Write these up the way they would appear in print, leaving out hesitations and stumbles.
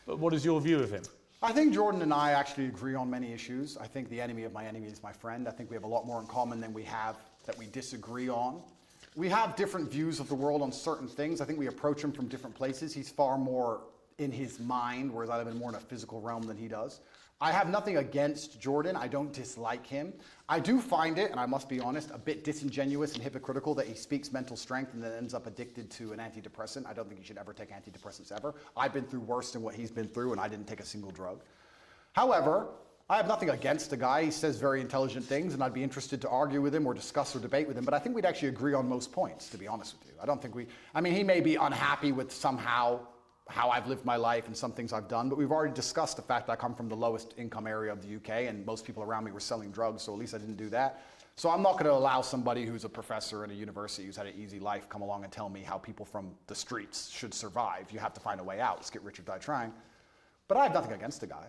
But what is your view of him? I think Jordan and I actually agree on many issues. I think the enemy of my enemy is my friend. I think we have a lot more in common than we have that we disagree on. We have different views of the world on certain things. I think we approach him from different places. He's far more in his mind, whereas I live in more in a physical realm than he does. I have nothing against Jordan. I don't dislike him. I do find it, and I must be honest, a bit disingenuous and hypocritical that he speaks mental strength and then ends up addicted to an antidepressant. I don't think he should ever take antidepressants ever. I've been through worse than what he's been through, and I didn't take a single drug. However, I have nothing against the guy. He says very intelligent things, and I'd be interested to argue with him or discuss or debate with him, but I think we'd actually agree on most points, to be honest with you. I don't think he may be unhappy with somehow how I've lived my life and some things I've done, but we've already discussed the fact that I come from the lowest income area of the UK, and most people around me were selling drugs, so at least I didn't do that. So I'm not going to allow somebody who's a professor in a university who's had an easy life come along and tell me how people from the streets should survive. You have to find a way out. Let's get rich or die trying. But I have nothing against the guy.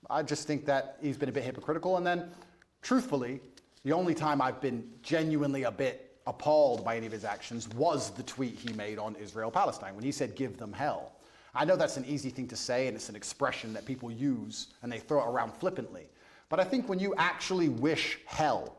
I just think that he's been a bit hypocritical, and then, truthfully, the only time I've been genuinely a bit appalled by any of his actions was the tweet he made on Israel Palestine, when he said, "Give them hell." I know that's an easy thing to say, and it's an expression that people use and they throw it around flippantly. But I think when you actually wish hell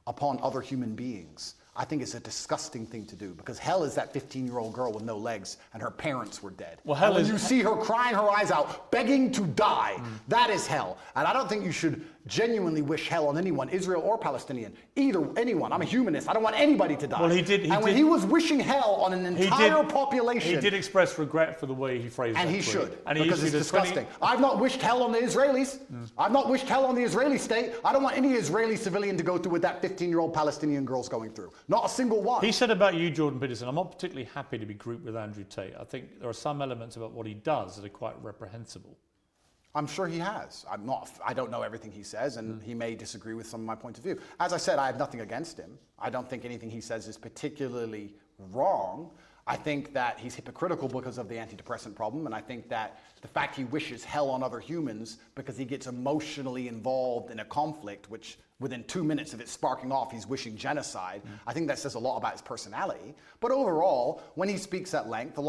upon other human beings, I think it's a disgusting thing to do, because hell is that 15-year-old girl with no legs and her parents were dead. Well, hell is, you see her crying her eyes out, begging to die. That is hell. And I don't think you should genuinely wish hell on anyone, Israel or Palestinian, anyone. I'm a humanist. I don't want anybody to die. Well, when he was wishing hell on an entire population, he did express regret for the way he phrased it. And he should, and because it's disgusting. I've not wished hell on the Israelis. I've not wished hell on the Israeli state. I don't want any Israeli civilian to go through what that 15-year-old Palestinian girl's going through. Not a single one. He said about you, Jordan Peterson, I'm not particularly happy to be grouped with Andrew Tate. I think there are some elements about what he does that are quite reprehensible. I'm sure he has. I don't know everything he says, and he may disagree with some of my point of view. As I said, I have nothing against him. I don't think anything he says is particularly wrong. I think that he's hypocritical because of the antidepressant problem, and I think that the fact he wishes hell on other humans because he gets emotionally involved in a conflict, which within 2 minutes of it sparking off, he's wishing genocide, I think that says a lot about his personality. But overall, when he speaks at length,